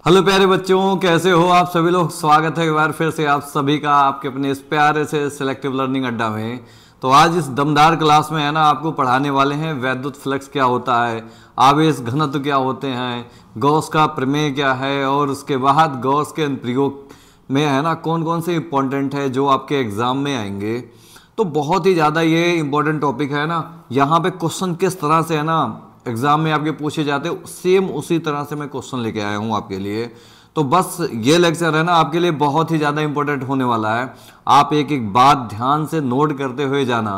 Hello प्यारे बच्चों, कैसे हो आप सभी लोग। स्वागत है एक बार फिर से आप सभी का आपके अपने इस प्यारे से सिलेक्टिव लर्निंग अड्डा में। तो आज इस दमदार क्लास में है ना आपको पढ़ाने वाले हैं वैद्युत फ्लक्स क्या होता है, आवेश घनत्व क्या होते हैं, गॉस का प्रमेय क्या है, और उसके बाद गॉस के अनुप्रयोग में है ना कौन कौन से इंपॉर्टेंट है जो आपके एग्जाम में आएंगे। तो बहुत ही ज़्यादा ये इंपॉर्टेंट टॉपिक है ना। यहाँ पे क्वेश्चन किस तरह से है ना एग्जाम में आपके पूछे जाते हैं, सेम उसी तरह से मैं क्वेश्चन लेके आया हूँ आपके लिए। तो बस ये लेक्चर है ना आपके लिए बहुत ही ज़्यादा इंपॉर्टेंट होने वाला है। आप एक एक बात ध्यान से नोट करते हुए जाना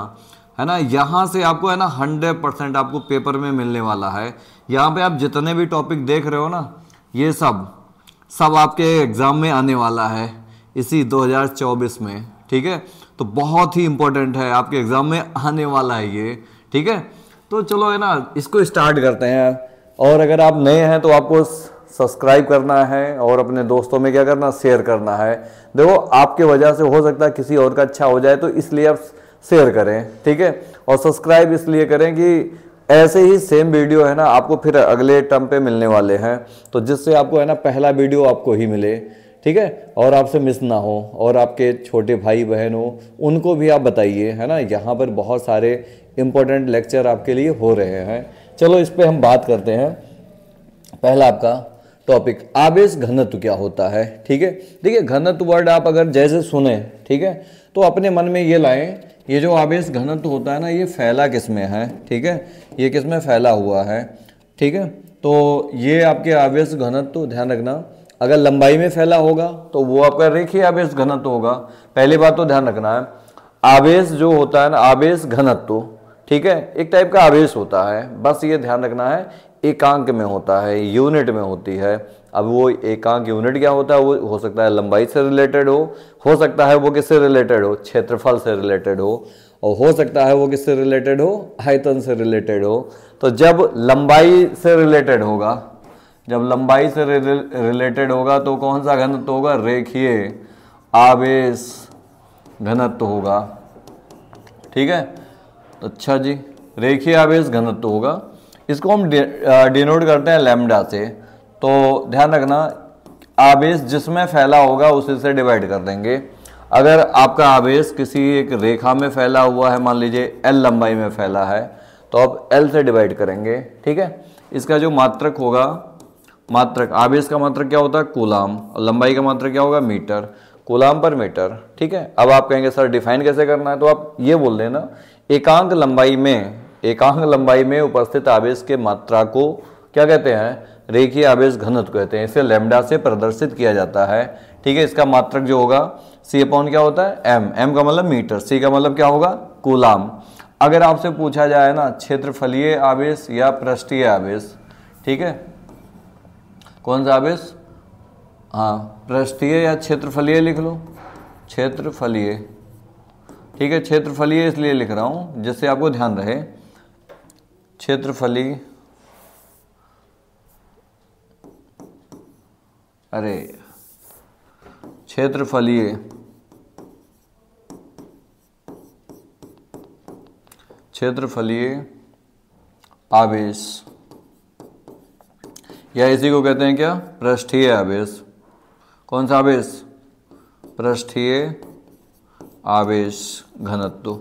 है ना। यहाँ से आपको है ना 100% आपको पेपर में मिलने वाला है। यहाँ पे आप जितने भी टॉपिक देख रहे हो ना, ये सब आपके एग्जाम में आने वाला है इसी 2024 में। ठीक है, तो बहुत ही इंपॉर्टेंट है, आपके एग्जाम में आने वाला है ये। ठीक है, तो चलो है ना इसको स्टार्ट करते हैं। और अगर आप नए हैं तो आपको सब्सक्राइब करना है और अपने दोस्तों में क्या करना, शेयर करना है। देखो आपके वजह से हो सकता है किसी और का अच्छा हो जाए, तो इसलिए आप शेयर करें। ठीक है, और सब्सक्राइब इसलिए करें कि ऐसे ही सेम वीडियो है ना आपको फिर अगले टर्म पे मिलने वाले हैं, तो जिससे आपको है ना पहला वीडियो आपको ही मिले। ठीक है, और आपसे मिस ना हो, और आपके छोटे भाई बहन हो उनको भी आप बताइए है ना। यहाँ पर बहुत सारे इम्पोर्टेंट लेक्चर आपके लिए हो रहे हैं। चलो इस पे हम बात करते हैं। पहला आपका टॉपिक आवेश घनत्व क्या होता है। ठीक है, देखिए घनत्व वर्ड आप अगर जैसे सुने, ठीक है, तो अपने मन में ये लाएं, ये जो आवेश घनत्व होता है ना ये फैला किस में है। ठीक है, ये किस में फैला हुआ है। ठीक है, तो ये आपके आवेश घनत्व ध्यान रखना, अगर लंबाई में फैला होगा तो वो आपका रेखीय आवेश घनत्व होगा। पहली बात तो ध्यान रखना है, आवेश जो होता है ना आवेश घनत्व, ठीक है, एक टाइप का आवेश होता है, बस ये ध्यान रखना है एकांक में होता है, यूनिट में होती है। अब वो एकांक यूनिट क्या होता है, वो हो सकता है लंबाई से रिलेटेड हो सकता है वो किससे रिलेटेड हो, क्षेत्रफल से रिलेटेड हो सकता है वो किससे रिलेटेड हो, आयतन से रिलेटेड हो। तो जब लंबाई से रिलेटेड होगा, जब लंबाई से रिलेटेड होगा तो कौन सा घनत्व होगा, रेखीय आवेश घनत्व होगा। ठीक है, अच्छा जी, रेखीय आवेश घनत्व होगा। इसको हम डिनोट करते हैं लैम्डा से। तो ध्यान रखना, आवेश जिसमें फैला होगा उसी से डिवाइड कर देंगे। अगर आपका आवेश किसी एक रेखा में फैला हुआ है, मान लीजिए L लंबाई में फैला है, तो आप L से डिवाइड करेंगे। ठीक है, इसका जो मात्रक होगा, मात्रक आवेश का मात्रक क्या होता है, कूलाम, और लंबाई का मात्रक क्या होगा, मीटर, कूलाम पर मीटर। ठीक है, अब आप कहेंगे सर डिफाइन कैसे करना है, तो आप ये बोल देना एकांक लंबाई में उपस्थित आवेश के मात्रा को क्या कहते हैं, रेखीय आवेश घनत्व कहते हैं। इसे लैम्डा से प्रदर्शित किया जाता है। ठीक है, इसका मात्रक जो होगा C अपॉन क्या होता है, M का मतलब मीटर, C का मतलब क्या होगा, कूलाम। अगर आपसे पूछा जाए ना क्षेत्रफलीय आवेश या पृष्ठीय आवेश, ठीक है, कौन सा आवेश, हाँ पृष्ठीय या क्षेत्रफलीय लिख लो, क्षेत्रफलीय। ठीक है, क्षेत्रफलीय इसलिए लिख रहा हूं जिससे आपको ध्यान रहे, क्षेत्रफलीय, अरे क्षेत्रफलीय, क्षेत्रफलीय आवेश, या इसी को कहते हैं क्या, पृष्ठीय आवेश। कौन सा आवेश, पृष्ठीय आवेश घनत्व,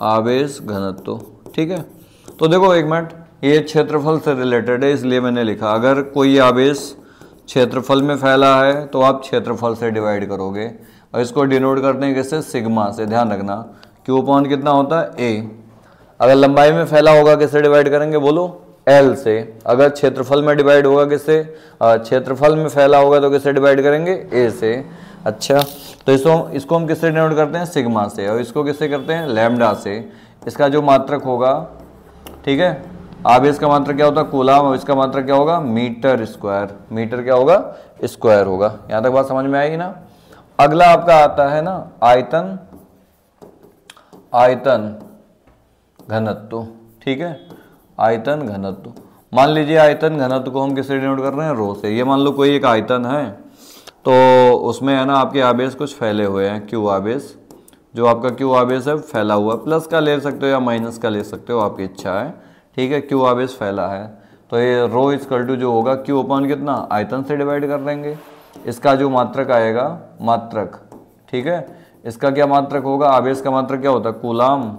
आवेश घनत्व। ठीक है, तो देखो एक मिनट, ये क्षेत्रफल से रिलेटेड है इसलिए मैंने लिखा, अगर कोई आवेश क्षेत्रफल में फैला है तो आप क्षेत्रफल से डिवाइड करोगे, और इसको डिनोट करते हैं किससे, सिग्मा से। ध्यान रखना Q अपॉन कितना होता है, A। अगर लंबाई में फैला होगा किससे डिवाइड करेंगे, बोलो, L से। अगर क्षेत्रफल में डिवाइड होगा किससे, क्षेत्रफल में फैला होगा तो किससे डिवाइड करेंगे, A से। अच्छा, तो इसको हम किससे डिनोट करते हैं, सिग्मा से, और इसको किससे करते हैं, लैम्डा से। इसका जो मात्रक होगा, ठीक है, आवेश का मात्रक क्या होता है, कूलाम, और इसका मात्रक क्या होगा, मीटर स्क्वायर। मीटर क्या होगा, स्क्वायर होगा। यहां तक बात समझ में आएगी ना। अगला आपका आता है ना आयतन, आयतन घनत्व। ठीक है, आयतन घनत्व, मान लीजिए आयतन घनत्व को हम किससे डिनोट कर रहे हैं, रो से। ये मान लो कोई एक आयतन है, तो उसमें है ना आपके आवेश कुछ फैले हुए हैं, क्यू आवेश, जो आपका क्यू आवेश है फैला हुआ, प्लस का ले सकते हो या माइनस का ले सकते हो, आपकी इच्छा है। ठीक है, क्यू आवेश फैला है, तो ये रो इक्वल टू जो होगा Q अपॉन कितना, आयतन से डिवाइड कर देंगे। इसका जो मात्रक आएगा, मात्रक, ठीक है, इसका क्या मात्रक होगा, आवेश का मात्रक क्या होता है, कूलाम,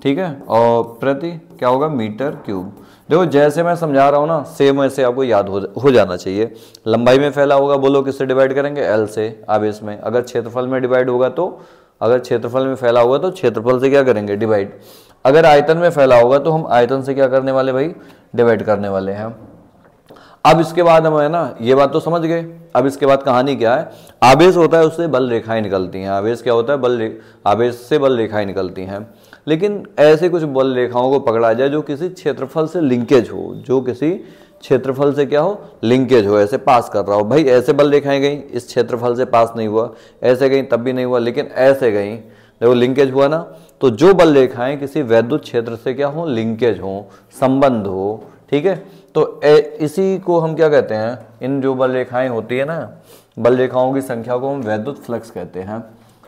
ठीक है, और प्रति क्या होगा, मीटर क्यूब। देखो जैसे मैं समझा रहा हूँ ना, सेम ऐसे आपको याद हो जाना चाहिए। लंबाई में फैला होगा, बोलो किससे डिवाइड करेंगे, एल से। आवेश में अगर क्षेत्रफल में डिवाइड होगा तो, अगर क्षेत्रफल में फैला होगा तो क्षेत्रफल से क्या करेंगे, डिवाइड। अगर आयतन में फैला होगा तो हम आयतन से क्या करने वाले भाई, डिवाइड करने वाले हैं। अब इसके बाद हम है ना, ये बात तो समझ गए। अब इसके बाद कहानी क्या है, आवेश होता है उससे बल रेखाएं निकलती हैं। आवेश क्या होता है, आवेश से बल रेखाएं निकलती हैं। लेकिन ऐसे कुछ बल रेखाओं को पकड़ा जाए जो किसी क्षेत्रफल से लिंकेज हो, जो किसी क्षेत्रफल से क्या हो, लिंकेज हो, ऐसे पास कर रहा हो। भाई ऐसे बल रेखाएं गई, इस क्षेत्रफल से पास नहीं हुआ, ऐसे गई तब भी नहीं हुआ, लेकिन ऐसे गई, देखो लिंकेज हुआ ना। तो जो बल रेखाएं किसी वैद्युत क्षेत्र से क्या हो, लिंकेज हो, संबंध हो, ठीक है, तो इसी को हम क्या कहते हैं, इन जो बल रेखाएं होती है ना, बल रेखाओं की संख्या को हम वैद्युत फ्लक्स कहते हैं।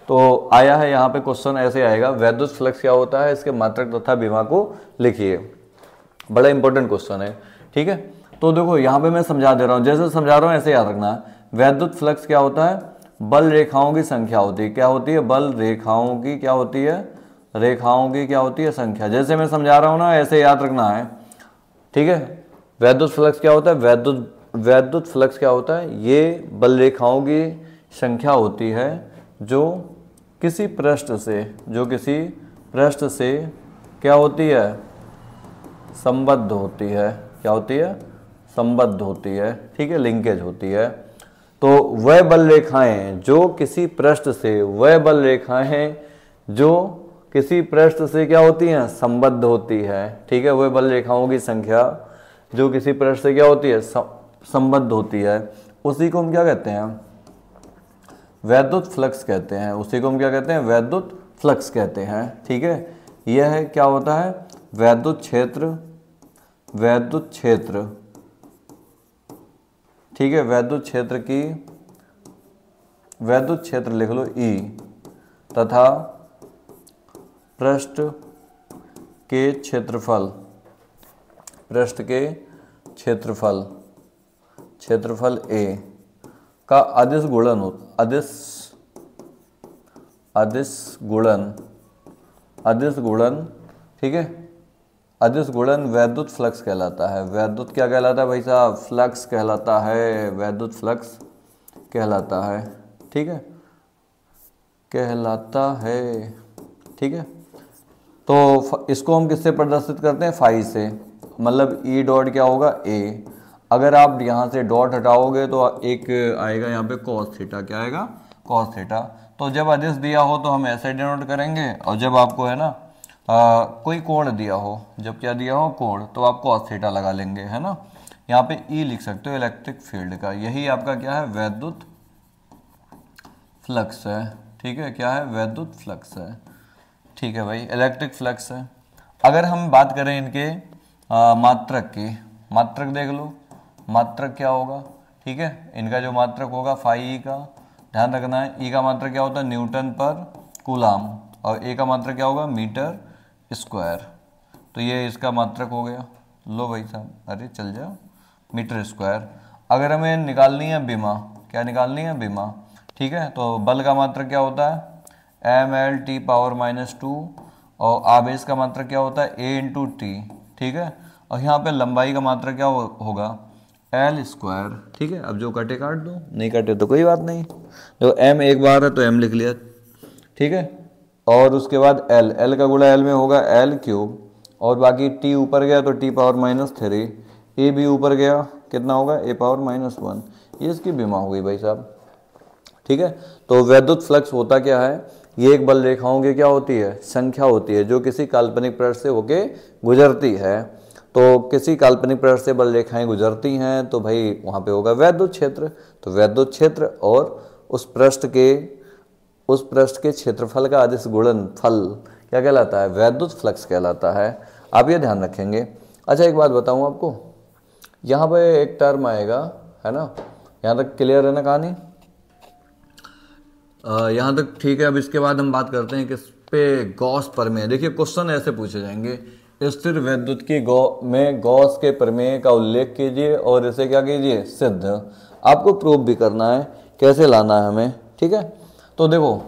तो आया है यहाँ पे क्वेश्चन ऐसे आएगा, वैद्युत फ्लक्स क्या होता है, इसके मात्रक तथा विभव को लिखिए। बड़ा इंपॉर्टेंट क्वेश्चन है, ठीक है। तो देखो यहाँ पे मैं समझा दे रहा हूँ, जैसे समझा रहा हूँ ऐसे याद रखना। वैद्युत फ्लक्स क्या होता है, बल रेखाओं की संख्या होती है, क्या होती है, बल रेखाओं की क्या होती है, रेखाओं की क्या होती है, संख्या। जैसे मैं समझा रहा हूँ ना, ऐसे याद रखना है, ठीक है। वैद्युत फ्लक्स क्या होता है, वैद्युत फ्लक्स क्या होता है, ये बल रेखाओं की संख्या होती है जो किसी पृष्ठ से क्या होती है, संबद्ध होती है, क्या होती है, संबद्ध होती है, ठीक है, लिंकेज होती है। तो वह बल रेखाएं जो किसी पृष्ठ से, वह बल रेखाएं जो किसी पृष्ठ से क्या होती हैं, संबद्ध होती है, ठीक है। वह बल रेखाओं की संख्या जो किसी पृष्ठ से क्या होती है, संबद्ध होती है, उसी को हम क्या कहते हैं, वैद्युत फ्लक्स कहते हैं। उसी को हम क्या कहते हैं, वैद्युत फ्लक्स कहते हैं, ठीक है। यह है क्या होता है, वैद्युत क्षेत्र, वैद्युत क्षेत्र, ठीक है, वैद्युत क्षेत्र की, वैद्युत क्षेत्र लिख लो E, तथा पृष्ठ के क्षेत्रफल, पृष्ठ के क्षेत्रफल, क्षेत्रफल A का अदिश गुणन हो, अदिश गुणन, ठीक है, अदिश गुणन वैद्युत फ्लक्स कहलाता है। वैद्युत क्या कहलाता है भाई साहब, फ्लक्स कहलाता है, वैद्युत फ्लक्स कहलाता है, ठीक है, कहलाता है, ठीक है। तो इसको हम किससे प्रदर्शित करते हैं, फाई से, मतलब E डॉट क्या होगा, A। अगर आप यहाँ से डॉट हटाओगे तो एक आएगा यहाँ पे कॉस थीटा, क्या आएगा, कॉस थीटा। तो जब अदिश दिया हो तो हम ऐसे डिनोट करेंगे, और जब आपको है ना कोई कोण दिया हो, जब क्या दिया हो, कोण, तो आप कॉस थीटा लगा लेंगे, है ना। यहाँ पे E लिख सकते हो इलेक्ट्रिक फील्ड का, यही आपका क्या है, वैद्युत फ्लक्स है, ठीक है, क्या है, वैद्युत फ्लक्स है, ठीक है भाई, इलेक्ट्रिक फ्लक्स है। अगर हम बात करें इनके मात्रक की, मात्रक देख लो, मात्रक क्या होगा, ठीक है, इनका जो मात्रक होगा फाई E का, ध्यान रखना है। E का मात्रक क्या होता है, न्यूटन पर कूलाम, और A का मात्रक क्या होगा, मीटर स्क्वायर। तो ये इसका मात्रक हो गया, लो भाई साहब, अरे चल जाओ, मीटर स्क्वायर। अगर हमें निकालनी है बीमा, क्या निकालनी है, बीमा, ठीक है। तो बल का मात्रक क्या होता है, mL/-2, और आवेश का मात्रक क्या होता है, A/T, ठीक है। और यहाँ पे लंबाई का मात्रक क्या होगा, L स्क्वायर, ठीक है। अब जो कटे काट दो, नहीं कटे तो कोई बात नहीं, जो M एक बार है तो M लिख लिया, ठीक है। और उसके बाद L का गुणा L में होगा L3, और बाकी T ऊपर गया तो T⁻⁻3, A भी ऊपर गया, कितना होगा, A⁻−1, ये इसकी बीमा हो गई भाई साहब, ठीक है। तो वैद्युत फ्लक्स होता क्या है, ये एक बल रेखाओं की क्या होती है, संख्या होती है, जो किसी काल्पनिक पृष्ठ से होके गुजरती है। तो किसी काल्पनिक पृष्ठ से बल रेखाएं गुजरती हैं तो भाई वहाँ पे होगा वैद्युत क्षेत्र। तो वैद्युत क्षेत्र और उस पृष्ठ के क्षेत्रफल का अदिश गुणनफल क्या कहलाता है, वैद्युत फ्लक्स कहलाता है। आप ये ध्यान रखेंगे। अच्छा एक बात बताऊँ आपको, यहाँ पे एक टर्म आएगा, है ना, यहाँ तक क्लियर है ना कहानी, यहाँ तक ठीक है। अब इसके बाद हम बात करते हैं किस पे, गॉस प्रमेय। देखिए क्वेश्चन ऐसे पूछे जाएंगे, स्थिर वैद्युत की में गॉस के प्रमेय का उल्लेख कीजिए और इसे क्या कीजिए, सिद्ध। आपको प्रूव भी करना है, कैसे लाना है हमें, ठीक है। तो देखो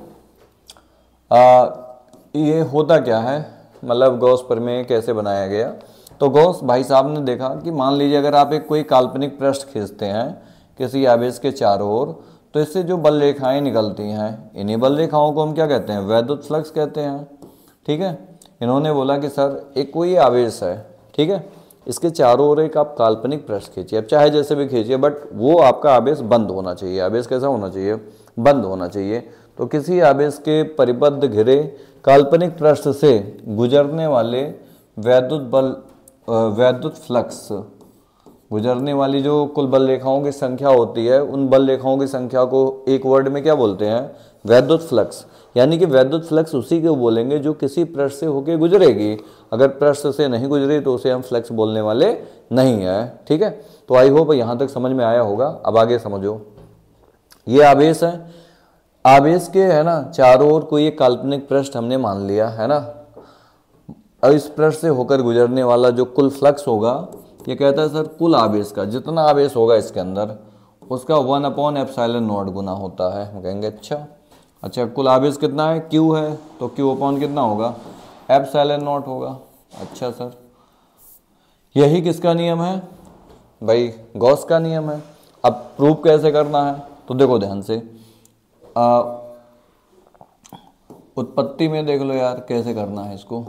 ये होता क्या है, मतलब गॉस प्रमेय कैसे बनाया गया। तो गॉस भाई साहब ने देखा कि मान लीजिए अगर आप एक कोई काल्पनिक पृष्ठ खींचते हैं किसी आवेश के चारों ओर, तो इससे जो बल रेखाएं निकलती हैं, इन्हीं बल रेखाओं को हम क्या कहते हैं, वैद्युत फ्लक्स कहते हैं, ठीक है। इन्होंने बोला कि सर एक कोई आवेश है, ठीक है, इसके चारों ओर एक आप काल्पनिक पृष्ठ खींचिए, अब चाहे जैसे भी खींचिए, बट वो आपका आवेश बंद होना चाहिए। आवेश कैसा होना चाहिए, बंद होना चाहिए। तो किसी आवेश के परिबद्ध घिरे काल्पनिक पृष्ठ से गुजरने वाले वैद्युत फ्लक्स, गुजरने वाली जो कुल बल रेखाओं की संख्या होती है, उन बल रेखाओं की संख्या को एक वर्ड में क्या बोलते हैं, वैद्युत फ्लक्स। यानी कि वैद्युत फ्लक्स उसी को बोलेंगे जो किसी पृष्ठ से होकर गुजरेगी। अगर पृष्ठ से नहीं गुजरी तो उसे हम फ्लक्स बोलने वाले नहीं है, ठीक है। तो आई होप यहाँ तक समझ में आया होगा। अब आगे समझो, ये आवेश है, आवेश के है ना चारों ओर कोई एक काल्पनिक पृष्ठ हमने मान लिया है ना। अब इस पृष्ठ से होकर गुजरने वाला जो कुल फ्लक्स होगा, ये कहता है सर कुल आवेश का, जितना आवेश होगा इसके अंदर उसका 1/ε0 गुना होता है। हम कहेंगे अच्छा कुल आवेश कितना है, Q है, तो Q अपॉन कितना होगा, ε0 होगा। अच्छा सर, यही किसका नियम है भाई, गॉस का नियम है। अब प्रूव कैसे करना है, तो देखो ध्यान से, उत्पत्ति में देख लो यार कैसे करना है इसको,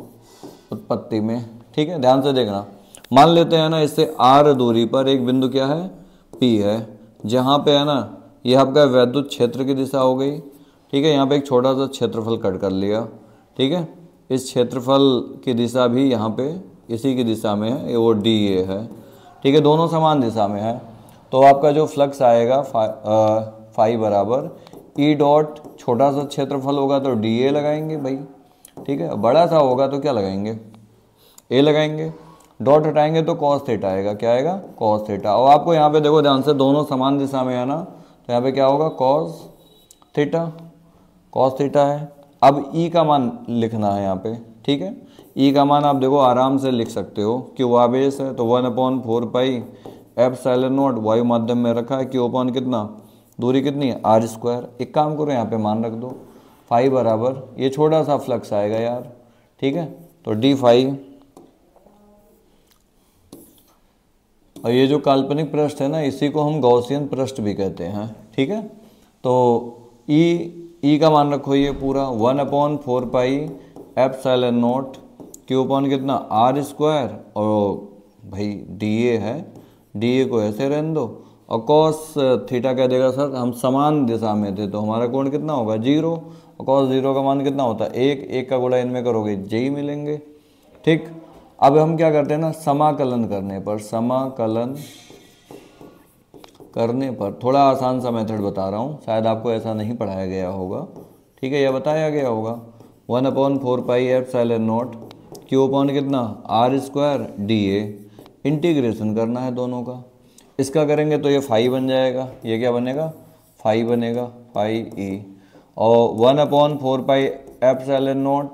उत्पत्ति में, ठीक है, ध्यान से देखना। मान लेते हैं ना इससे r दूरी पर एक बिंदु क्या है, P है, जहाँ पे है ना ये आपका वैद्युत क्षेत्र की दिशा हो गई, ठीक है। यहाँ पे एक छोटा सा क्षेत्रफल कट कर लिया, ठीक है। इस क्षेत्रफल की दिशा भी यहाँ पे इसी की दिशा में है, वो dA है, ठीक है, दोनों समान दिशा में है। तो आपका जो फ्लक्स आएगा फाई बराबर E डॉट, छोटा सा क्षेत्रफल होगा तो dA लगाएंगे भाई, ठीक है। बड़ा सा होगा तो क्या लगाएंगे, A लगाएंगे। डॉट हटाएंगे तो कॉस थीटा आएगा, क्या आएगा, कॉस थीटा। और आपको यहाँ पे देखो ध्यान से, दोनों समान दिशा में है ना, तो यहाँ पे क्या होगा, कॉस थीटा, कॉस थीटा है। अब ई का मान लिखना है यहाँ पे, ठीक है। ई का मान आप देखो आराम से लिख सकते हो, क्यों आवेश है तो 1/4πε0 वायु माध्यम में रखा है, क्यों अपॉन कितना, दूरी कितनी है, r²। एक काम करो यहाँ पे मान रख दो, फाई बराबर ये छोटा सा फ्लक्स आएगा यार, ठीक है, तो डी फाई, और ये जो काल्पनिक पृष्ठ है ना इसी को हम गॉसियन पृष्ठ भी कहते हैं, ठीक है। तो ई का मान रखो ये पूरा 1/4πε0 क्यू अपॉन कितना, r², और भाई dA है, dA को ऐसे रहने दो, और कॉस थीटा कह देगा सर हम समान दिशा में थे तो हमारा कोण कितना होगा, 0, और कॉस 0 का मान कितना होता है, 1 का गुणा इनमें करोगे j मिलेंगे, ठीक। अब हम क्या करते हैं ना, समाकलन करने पर, समाकलन करने पर, थोड़ा आसान सा मेथड बता रहा हूँ, शायद आपको ऐसा नहीं पढ़ाया गया होगा, ठीक है, यह बताया गया होगा, 1/4πε0 क्यू अपॉन कितना, r² dA, इंटीग्रेशन करना है दोनों का। इसका करेंगे तो ये फाई बन जाएगा, ये क्या बनेगा, फाई बनेगा, फाई ई, और 1/4πε0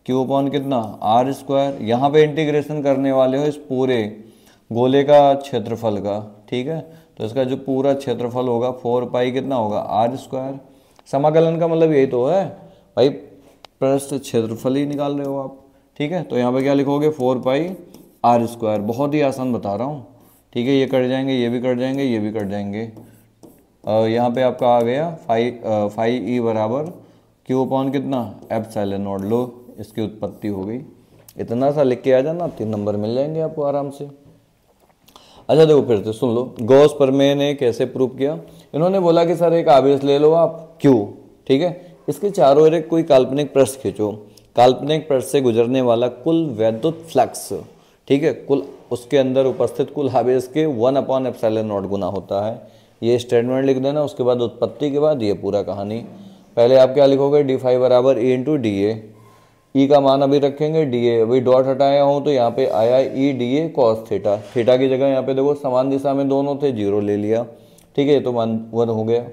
क्यू अपॉन कितना, r²। यहाँ पे इंटीग्रेशन करने वाले हो इस पूरे गोले का क्षेत्रफल का, ठीक है, तो इसका जो पूरा क्षेत्रफल होगा 4π कितना होगा, r²। समाकलन का मतलब यही तो है भाई, पृष्ठ क्षेत्रफल ही निकाल रहे हो आप, ठीक है। तो यहाँ पे क्या लिखोगे, 4π r², बहुत ही आसान बता रहा हूँ, ठीक है। ये कट जाएंगे, ये भी कट जाएंगे, ये भी कट जाएंगे, यहाँ पे आपका आ गया फाई ई बराबर क्यू अपॉन कितना, ε0। लो इसकी उत्पत्ति हो गई, इतना सा लिख के आ जाना, 3 नंबर मिल जाएंगे आपको आराम से। अच्छा देखो फिर से सुन लो, गॉस प्रमेय ने कैसे प्रूव किया। इन्होंने बोला कि सर एक आवेश ले लो आप Q, ठीक है, इसके चारों ओर एक कोई काल्पनिक पृष्ठ खींचो, काल्पनिक पृष्ठ से गुजरने वाला कुल वैद्युत फ्लक्स, ठीक है, कुल उसके अंदर उपस्थित कुल आवेश के 1/ε0 गुना होता है। ये स्टेटमेंट लिख देना, उसके बाद उत्पत्ति के बाद ये पूरा कहानी। पहले आप क्या लिखोगे, डी फाई बराबर E × dA, ई का मान अभी रखेंगे dA, अभी डॉट हटाया हूँ तो यहाँ पे आया E dA cos theta, theta की जगह यहाँ पे देखो समान दिशा में दोनों थे, 0 ले लिया, ठीक है, तो मान 1 हो गया।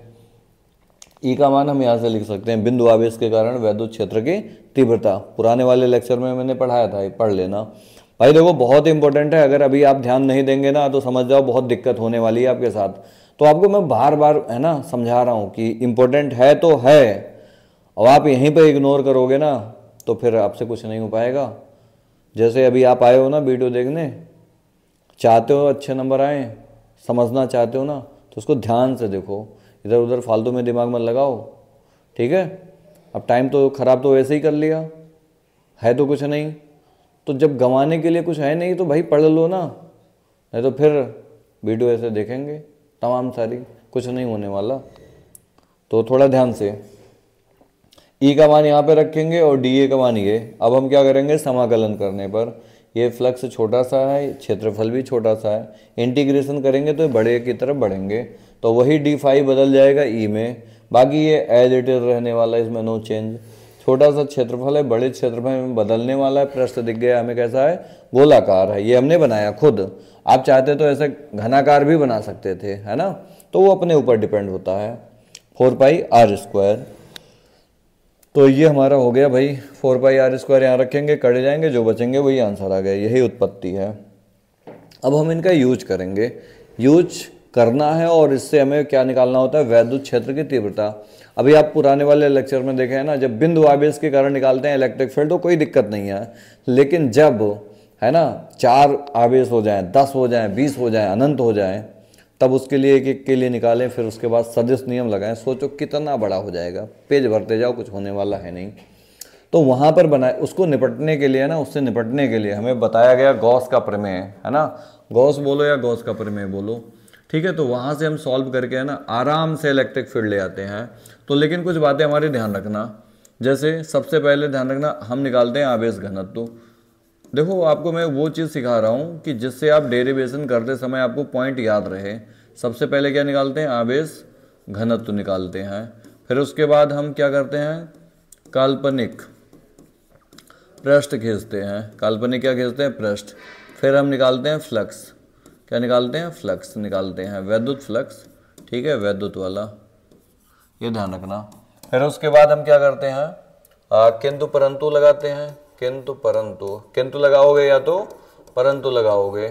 ई का मान हम यहाँ से लिख सकते हैं बिंदु आवेश के कारण वैद्युत क्षेत्र की तीव्रता, पुराने वाले लेक्चर में मैंने पढ़ाया था, पढ़ लेना। भाई देखो बहुत इंपॉर्टेंट है, अगर अभी आप ध्यान नहीं देंगे ना तो समझ जाओ बहुत दिक्कत होने वाली है आपके साथ। तो आपको मैं बार बार है ना समझा रहा हूँ कि इंपॉर्टेंट है तो है, और आप यहीं पे इग्नोर करोगे ना तो फिर आपसे कुछ नहीं हो पाएगा। जैसे अभी आप आए हो ना वीडियो देखने, चाहते हो अच्छे नंबर आए, समझना चाहते हो ना, तो उसको ध्यान से देखो, इधर उधर फालतू में दिमाग मत लगाओ, ठीक है। अब टाइम तो ख़राब तो वैसे ही कर लिया है, तो कुछ नहीं, तो जब गंवाने के लिए कुछ है नहीं तो भाई पढ़ लो ना, नहीं तो फिर वीडियो ऐसे देखेंगे तमाम सारी, कुछ नहीं होने वाला। तो थोड़ा ध्यान से, ई का मान यहाँ पे रखेंगे और डी ए का मान ये। अब हम क्या करेंगे, समाकलन करने पर ये फ्लक्स छोटा सा है, क्षेत्रफल भी छोटा सा है, इंटीग्रेशन करेंगे तो बड़े की तरफ बढ़ेंगे, तो वही d5 बदल जाएगा ई में, बाकी ये एज इट इज रहने वाला, इसमें नो चेंज। छोटा सा क्षेत्रफल है, बड़े क्षेत्रफल में बदलने वाला है। पृष्ठ दिख गया हमें कैसा है, गोलाकार है, ये हमने बनाया खुद। आप चाहते तो ऐसे घनाकार भी बना सकते थे, है ना, तो वो अपने ऊपर डिपेंड होता है। 4πr², तो ये हमारा हो गया भाई 4πr² यहाँ रखेंगे, कट जाएंगे, जो बचेंगे वही आंसर आ गया, यही उत्पत्ति है। अब हम इनका यूज करेंगे, यूज करना है, और इससे हमें क्या निकालना होता है, वैद्युत क्षेत्र की तीव्रता। अभी आप पुराने वाले लेक्चर में देखे हैं ना, जब बिंदु आवेश के कारण निकालते हैं इलेक्ट्रिक फील्ड तो कोई दिक्कत नहीं है, लेकिन जब है ना 4 आवेश हो जाएं, 10 हो जाएं, 20 हो जाएं, अनंत हो जाएं, तब उसके लिए एक एक के लिए निकालें, फिर उसके बाद सदिश नियम लगाएं। सोचो कितना बड़ा हो जाएगा, पेज भरते जाओ, कुछ होने वाला है नहीं। तो वहाँ पर बनाए, उसको निपटने के लिए ना, उससे निपटने के लिए हमें बताया गया गॉस का प्रमेय, है ना, गॉस बोलो या गॉस का प्रमेय बोलो, ठीक है। तो वहाँ से हम सॉल्व करके है ना आराम से इलेक्ट्रिक फील्ड ले आते हैं। तो लेकिन कुछ बातें हमारी ध्यान रखना, जैसे सबसे पहले ध्यान रखना हम निकालते हैं आवेश घनत्व। देखो आपको मैं वो चीज़ सिखा रहा हूँ कि जिससे आप डेरिवेशन करते समय आपको पॉइंट याद रहे। सबसे पहले क्या निकालते हैं, आवेश घनत्व निकालते हैं, फिर उसके बाद हम क्या करते हैं, काल्पनिक पृष्ठ खींचते हैं, काल्पनिक क्या खींचते हैं, पृष्ठ। फिर हम निकालते हैं फ्लक्स, क्या निकालते हैं, फ्लक्स निकालते हैं, वैद्युत फ्लक्स, ठीक है, वैद्युत वाला, ये ध्यान रखना। फिर उसके बाद हम क्या करते हैं, किंतु परंतु लगाते हैं, किंतु परंतु, किंतु लगाओगे या तो परंतु लगाओगे,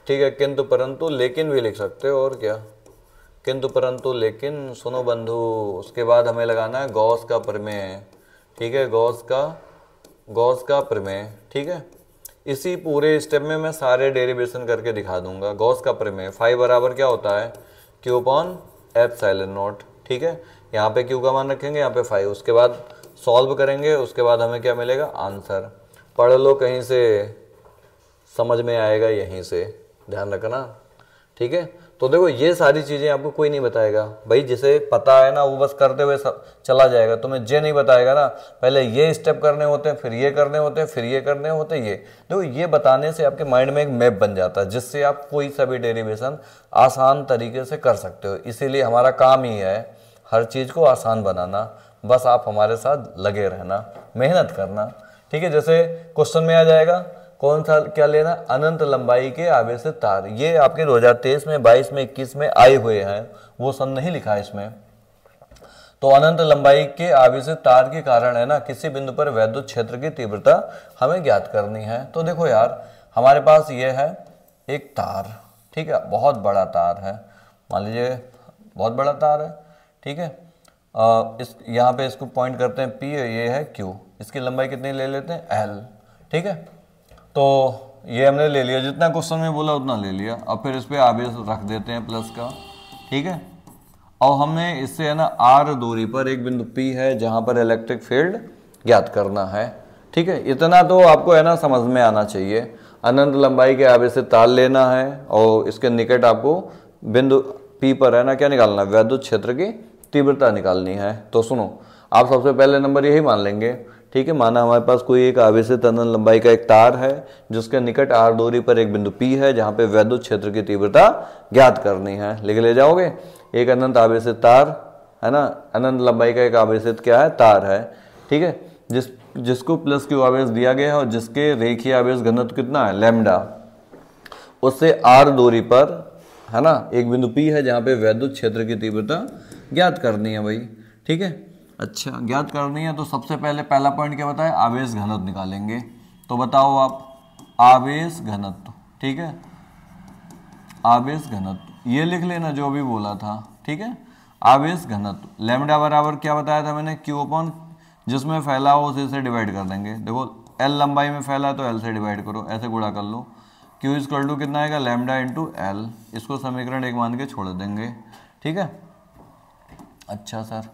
ठीक है, किंतु परंतु लेकिन भी लिख सकते हो, और क्या, किंतु परंतु लेकिन। सुनो बंधु, उसके बाद हमें लगाना है गॉस का प्रमेय, ठीक है, गॉस का प्रमेय, ठीक है। इसी पूरे स्टेप में मैं सारे डेरिवेशन करके दिखा दूंगा। गॉस का प्रमेय, फाई बराबर क्या होता है, Q/ε0, ठीक है। यहाँ पे Q का मान रखेंगे, यहाँ पे फाई, उसके बाद सॉल्व करेंगे, उसके बाद हमें क्या मिलेगा, आंसर। पढ़ लो कहीं से, समझ में आएगा यहीं से, ध्यान रखना, ठीक है। तो देखो ये सारी चीज़ें आपको कोई नहीं बताएगा भाई, जिसे पता है ना वो बस करते हुए चला जाएगा, तुम्हें ये नहीं बताएगा ना पहले ये स्टेप करने होते हैं, फिर ये करने होते हैं, फिर ये करने होते हैं। ये देखो ये बताने से आपके माइंड में एक मैप बन जाता है, जिससे आप कोई सा भी डेरिवेशन आसान तरीके से कर सकते हो। इसीलिए हमारा काम ही है हर चीज़ को आसान बनाना, बस आप हमारे साथ लगे रहना, मेहनत करना, ठीक है। जैसे क्वेश्चन में आ जाएगा कौन सा क्या लेना, अनंत लंबाई के आवेशित तार, ये आपके 2023 में, 22 में, 21 में आए हुए हैं, वो सन नहीं लिखा है इसमें। तो अनंत लंबाई के आवेशित तार के कारण है ना किसी बिंदु पर वैद्युत क्षेत्र की तीव्रता हमें ज्ञात करनी है। तो देखो यार हमारे पास ये है एक तार, ठीक है, बहुत बड़ा तार है, मान लीजिए बहुत बड़ा तार है, ठीक है। इस यहाँ पे इसको पॉइंट करते हैं P, ये है Q, इसकी लंबाई कितनी ले लेते हैं, L, ठीक है। तो ये हमने ले लिया, जितना क्वेश्चन में बोला उतना ले लिया। अब फिर इस पे आवेश रख देते हैं प्लस का, ठीक है। और हमने इससे है ना r दूरी पर एक बिंदु P है जहाँ पर इलेक्ट्रिक फील्ड ज्ञात करना है, ठीक है। इतना तो आपको है ना समझ में आना चाहिए। अनंत लंबाई के आवेशित तार लेना है और इसके निकट आपको बिंदु P पर है ना क्या निकालना है, वैद्युत क्षेत्र की तीव्रता निकालनी है। तो सुनो, आप सबसे पहले नंबर यही मान लेंगे, ठीक है। माना हमारे पास कोई एक आवेशित अनंत लंबाई का एक तार है जिसके निकट r दूरी पर एक बिंदु P है जहाँ पे वैद्युत क्षेत्र की तीव्रता ज्ञात करनी है। लिख ले जाओगे, एक अनंत आवेशित तार है ना, अनंत लंबाई का एक आवेशित क्या है, तार है, ठीक है, जिसको प्लस Q आवेश दिया गया है और जिसके रेखीय आवेश घनत्व कितना है, लैम्डा। उससे r दूरी पर है ना एक बिंदु P है जहाँ पे वैद्युत क्षेत्र की तीव्रता ज्ञात करनी है भाई, ठीक है। अच्छा, ज्ञात करनी है तो सबसे पहले पहला पॉइंट क्या बताया, आवेश घनत्व निकालेंगे। तो बताओ आप, आवेश घनत्व, ठीक है, आवेश घनत्व ये लिख लेना जो भी बोला था, ठीक है। आवेश घनत्व लैम्डा बराबर क्या बताया था मैंने, क्यू अपॉन जिसमें फैला हो उसी से डिवाइड कर देंगे। देखो एल लंबाई में फैला है तो एल से डिवाइड करो, ऐसे गुणा कर लो। क्यू इक्वल टू कितना आएगा, लैम्डा इंटू एल, इसको समीकरण 1 मान के छोड़ देंगे, ठीक है। अच्छा सर,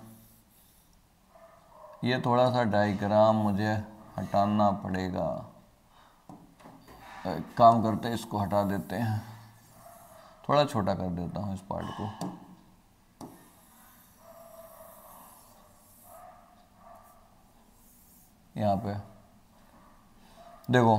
ये थोड़ा सा डायग्राम मुझे हटाना पड़ेगा, काम करते हैं इसको हटा देते हैं, थोड़ा छोटा कर देता हूँ इस पार्ट को। यहाँ पे देखो,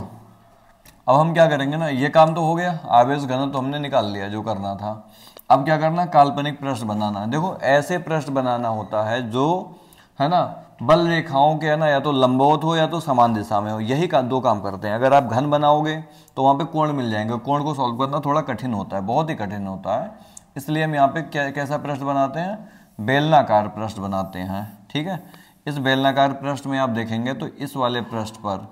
अब हम क्या करेंगे ना, ये काम तो हो गया, आवेश घनत्व तो हमने निकाल लिया जो करना था। अब क्या करना, काल्पनिक पृष्ठ बनाना है। देखो ऐसे पृष्ठ बनाना होता है जो है ना बल रेखाओं के है ना या तो लंबवत हो या तो समान दिशा में हो, यही दो काम करते हैं। अगर आप घन बनाओगे तो वहाँ पे कोण मिल जाएंगे, कोण को सॉल्व करना थोड़ा कठिन होता है, बहुत ही कठिन होता है, इसलिए हम यहाँ पे कैसा पृष्ठ बनाते हैं, बेलनाकार पृष्ठ बनाते हैं, ठीक है। इस बेलनाकार पृष्ठ में आप देखेंगे तो इस वाले पृष्ठ पर,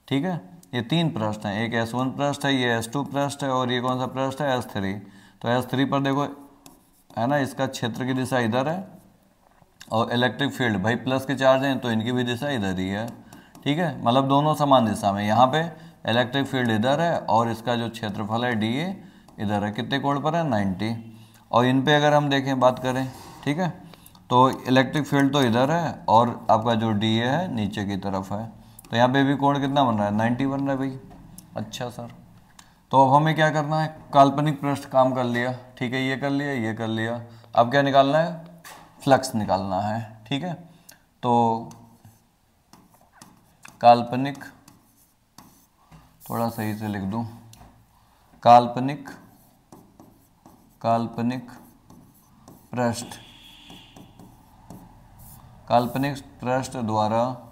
ठीक है, ये 3 पृष्ठ हैं, एक S1 पृष्ठ है, ये S2 पृष्ठ है और ये कौन सा पृष्ठ है, S3। तो S3 पर देखो है ना, इसका क्षेत्र की दिशा इधर है और इलेक्ट्रिक फील्ड भाई प्लस के चार्ज हैं तो इनकी भी दिशा इधर ही है, ठीक है, मतलब दोनों समान दिशा में। यहाँ पे इलेक्ट्रिक फील्ड इधर है और इसका जो क्षेत्रफल है DA इधर है, कितने कोण पर है, 90। और इन पे अगर हम देखें बात करें, ठीक है, तो इलेक्ट्रिक फील्ड तो इधर है और आपका जो DA है नीचे की तरफ है, तो यहाँ पे भी कोण कितना बन रहा है, 90 बन रहा है भाई। अच्छा सर, तो अब हमें क्या करना है, काल्पनिक पृष्ठ काम कर लिया, ठीक है, ये कर लिया, ये कर लिया। अब क्या निकालना है, फ्लक्स निकालना है, ठीक है। तो काल्पनिक, थोड़ा सही से लिख दूं, काल्पनिक पृष्ठ, काल्पनिक पृष्ठ द्वारा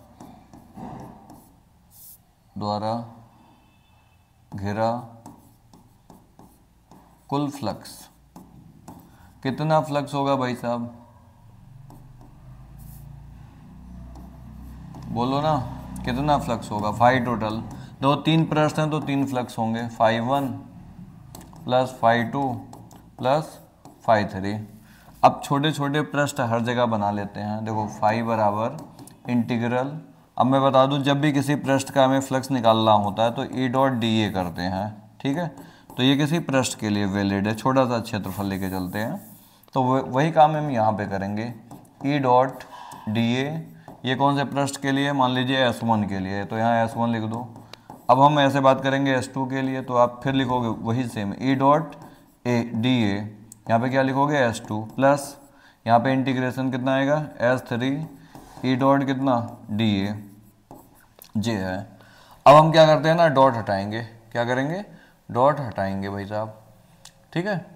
घिरा कुल फ्लक्स, कितना फ्लक्स होगा भाई साहब, बोलो ना, कितना फ्लक्स होगा, 5 टोटल। दो 3 पृष्ठ हैं तो 3 फ्लक्स होंगे, 5(1) प्लस 5(2) प्लस 5(3). अब छोटे छोटे पृष्ठ हर जगह बना लेते हैं। देखो 5 बराबर इंटीग्रल, अब मैं बता दूं जब भी किसी पृष्ठ का हमें फ्लक्स निकालना होता है तो E.dA करते हैं, ठीक है। तो ये किसी पृष्ठ के लिए वैलिड है, छोटा सा क्षेत्रफल लेके चलते हैं, तो वही काम हम यहाँ पे करेंगे। E.dA ये कौन से पृष्ठ के लिए, मान लीजिए S1 के लिए, तो यहाँ S1 लिख दो। अब हम ऐसे बात करेंगे S2 के लिए, तो आप फिर लिखोगे वही सेम E.dA, यहाँ पे क्या लिखोगे, S2 प्लस यहाँ पे इंटीग्रेशन कितना आएगा, S3 E. कितना DA J है। अब हम क्या करते हैं ना, डॉट हटाएंगे, क्या करेंगे, डॉट हटाएंगे भाई साहब, ठीक है,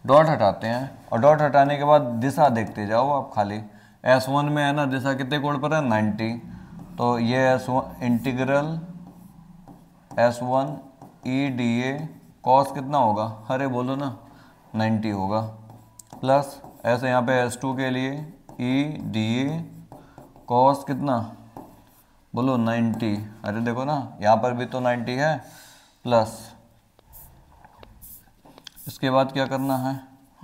डॉट हटाते हैं। और डॉट हटाने के बाद दिशा देखते जाओ आप खाली, S1 में है ना दिशा कितने कोण पर है, 90, तो ये S1 integral S1 E.dA cos कितना होगा, अरे बोलो ना, 90 होगा, प्लस ऐसे यहाँ पे S2 के लिए E.dA कॉस कितना, बोलो 90, अरे देखो ना यहाँ पर भी तो 90 है, प्लस इसके बाद क्या करना है,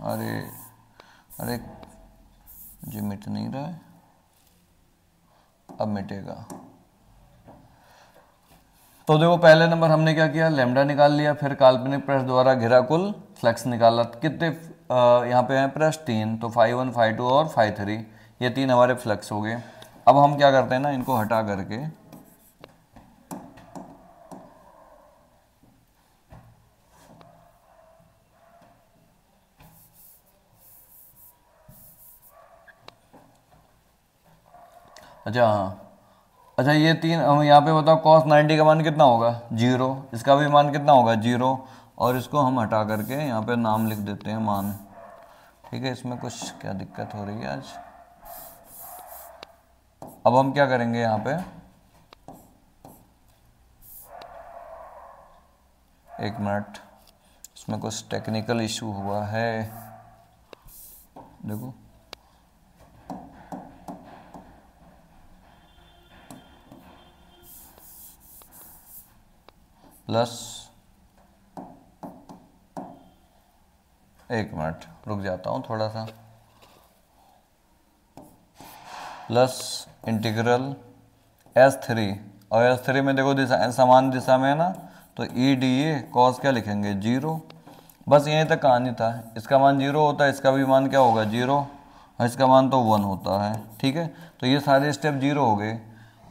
अरे जी मिट नहीं रहा है, अब मिटेगा। तो देखो पहले नंबर हमने क्या किया, लैम्डा निकाल लिया, फिर काल्पनिक पृष्ठ द्वारा घिरा कुल फ्लक्स निकाला। कितने यहाँ पे हैं पृष्ठ, 3, तो 5(1), 5(2) और 5(3), ये 3 हमारे फ्लक्स हो गए। अब हम क्या करते हैं ना, इनको हटा करके अच्छा हाँ, अच्छा ये 3 हम यहाँ पे बताओ, cos 90 का मान कितना होगा, 0, इसका भी मान कितना होगा, 0, और इसको हम हटा करके यहाँ पे नाम लिख देते हैं मान, ठीक है। इसमें कुछ क्या दिक्कत हो रही है आज। अब हम क्या करेंगे, यहाँ पे एक मिनट, इसमें कुछ टेक्निकल इशू हुआ है, देखो प्लस, एक मिनट रुक जाता हूँ थोड़ा सा, प्लस इंटीग्रल S3, और S3 में देखो दिशा समान दिशा में है ना, तो ई डी ए कॉस क्या लिखेंगे 0। बस यहीं तक कहानी था। इसका मान 0 होता है, इसका भी मान क्या होगा 0, और इसका मान तो 1 होता है। ठीक है, तो ये सारे स्टेप 0 हो गए।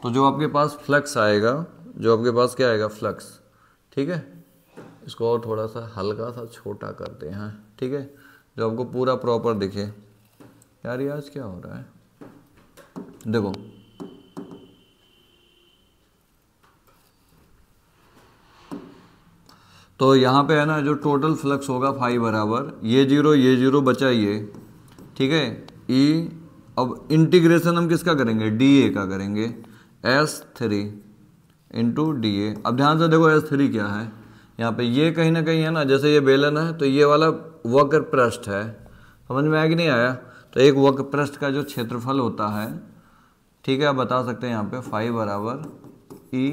तो जो आपके पास फ्लक्स आएगा, जो आपके पास क्या आएगा फ्लक्स, ठीक है, इसको और थोड़ा सा हल्का सा छोटा करते हैं, ठीक है, जो आपको पूरा प्रॉपर दिखे। यार ये आज क्या हो रहा है, देखो तो यहाँ पे है ना जो टोटल फ्लक्स होगा फाई बराबर ये 0 बचा ये, ठीक है, ई। अब इंटीग्रेशन हम किसका करेंगे, डी ए का करेंगे, S3 इंटू डी ए। अब ध्यान से देखो S3 क्या है, यहाँ पे ये कहीं ना कहीं है ना, जैसे ये बेलन है तो ये वाला वक्र पृष्ठ है, समझ में आया कि नहीं आया। तो एक वक्र पृष्ठ का जो क्षेत्रफल होता है, ठीक है, आप बता सकते हैं यहाँ पे फाई बराबर ई,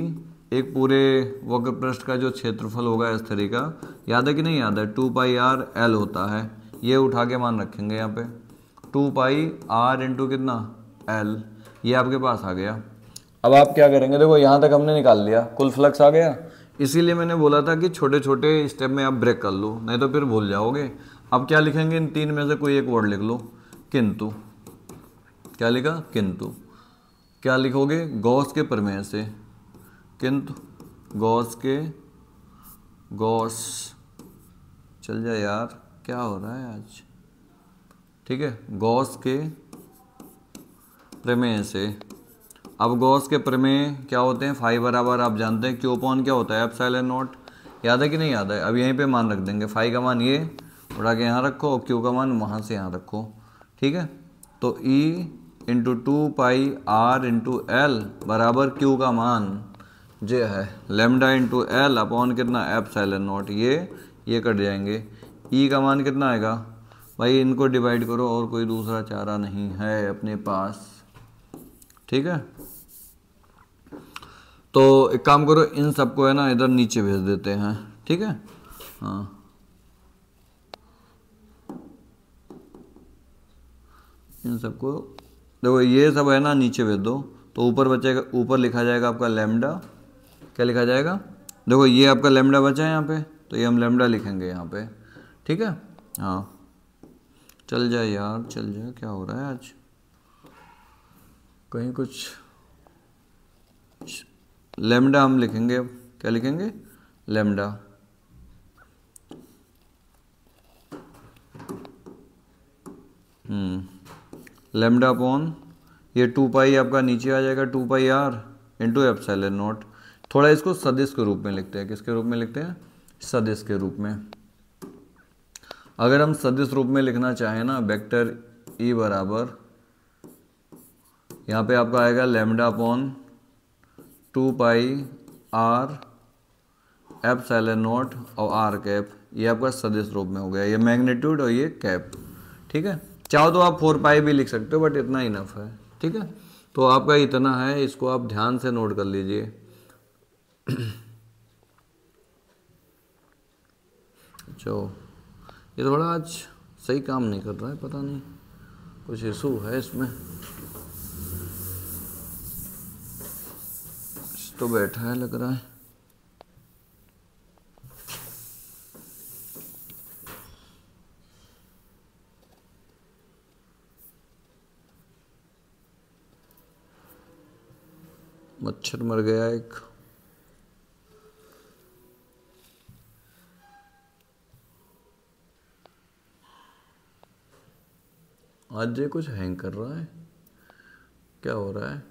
एक पूरे वक्र पृष्ठ का जो क्षेत्रफल होगा S3 का, याद है कि नहीं याद है, 2 पाई आर एल होता है। ये उठा के मान रखेंगे यहाँ पे, 2 पाई आर इंटू कितना एल, ये आपके पास आ गया। अब आप क्या करेंगे, देखो यहाँ तक हमने निकाल लिया, कुल फ्लक्स आ गया। इसीलिए मैंने बोला था कि छोटे छोटे स्टेप में आप ब्रेक कर लो, नहीं तो फिर भूल जाओगे। अब क्या लिखेंगे, इन तीन में से कोई एक वर्ड लिख लो, किंतु। क्या लिखा, किंतु। क्या लिखोगे, गॉस के प्रमेय से, किंतु गॉस के, गॉस, चल जा यार क्या हो रहा है आज, ठीक है, गॉस के प्रमेय से। अब गॉस के प्रमेय क्या होते हैं, फाई बराबर आप जानते हैं क्यू अपॉन क्या होता है, एप्सिलॉन नॉट, याद है कि नहीं याद है। अब यहीं पे मान रख देंगे, फाई का मान ये उठा के यहाँ रखो, और क्यू का मान वहाँ से यहाँ रखो, ठीक है। तो E into 2 pi r into L बराबर क्यू का मान जे है लेमडा इंटू एल अपॉन कितना एप्सिलॉन नॉट, ये कट जाएंगे। ई का मान कितना आएगा भाई, इनको डिवाइड करो, और कोई दूसरा चारा नहीं है अपने पास, ठीक है। तो एक काम करो, इन सबको है ना इधर नीचे भेज देते हैं, ठीक है, हाँ। इन सबको देखो, ये सब है ना नीचे भेज दो, तो ऊपर बचेगा, ऊपर लिखा जाएगा आपका लेमडा, क्या लिखा जाएगा, देखो ये आपका लेमडा बचा है यहाँ पे, तो ये हम लेमडा लिखेंगे यहाँ पे, ठीक है, हाँ। चल जाए यार, चल जाए, क्या हो रहा है आज, कहीं कुछ। लेमडा हम लिखेंगे, अब क्या लिखेंगे, लेमडा, लेमडा अपॉन ये 2 पाई आपका नीचे आ जाएगा, 2 pi r into epsilon not. थोड़ा इसको सदिश के रूप में लिखते हैं, किसके रूप में लिखते हैं, सदिश के रूप में। अगर हम सदिश रूप में लिखना चाहें ना, वेक्टर ई बराबर, यहाँ पे आपका आएगा lambda upon 2 pi r epsilon naught और आर कैप, ये आपका सदिश रूप में हो गया, ये मैग्नीट्यूड और ये कैप, ठीक है। चाहो तो आप 4 पाई भी लिख सकते हो, बट इतना इनफ है, ठीक है। तो आपका इतना है, इसको आप ध्यान से नोट कर लीजिए। जो ये थोड़ा आज सही काम नहीं कर रहा है, पता नहीं कुछ इशू है इसमें, तो बैठा है लग रहा है। मच्छर मर गया एक, आज ये कुछ हैंग कर रहा है, क्या हो रहा है।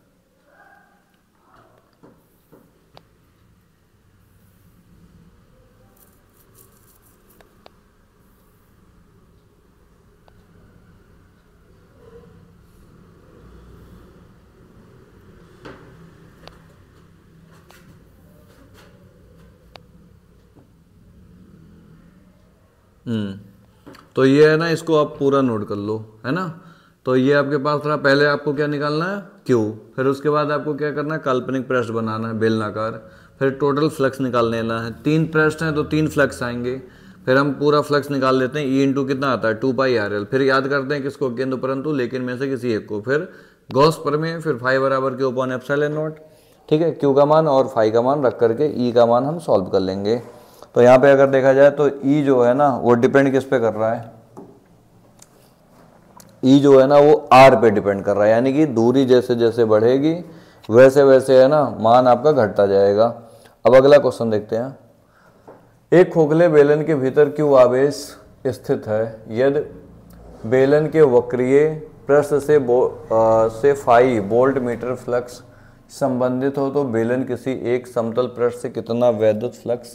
तो ये है ना, इसको आप पूरा नोट कर लो, है ना। तो ये आपके पास रहा, पहले आपको क्या निकालना है, क्यू, फिर उसके बाद आपको क्या करना है, काल्पनिक पृष्ठ बनाना है बेलनाकार, फिर टोटल फ्लक्स निकाल लेना है। 3 पृष्ठ हैं तो 3 फ्लक्स आएंगे, फिर हम पूरा फ्लक्स निकाल लेते हैं। ई इंटू कितना आता है 2πRL, फिर याद करते हैं किसको, केंद्र परंतु लेकिन में से किसी एक को, फिर गॉस प्रमेय, फिर फाई बराबर क्यू अपॉन एप्सिलॉन नॉट। ठीक है, क्यू का मान और फाई का मान रख करके ई का मान हम सॉल्व कर लेंगे। तो यहाँ पे अगर देखा जाए तो ई जो है ना वो डिपेंड किस पे कर रहा है, ई जो है ना वो आर पे डिपेंड कर रहा है, यानी कि दूरी जैसे जैसे बढ़ेगी वैसे वैसे है ना मान आपका घटता जाएगा। अब अगला क्वेश्चन देखते हैं। एक खोखले बेलन के भीतर क्यू आवेश स्थित है, यदि बेलन के वक्रीय पृष्ठ से फाई वोल्ट मीटर फ्लक्स संबंधित हो तो बेलन किसी एक समतल पृष्ठ से कितना वैद्युत फ्लक्स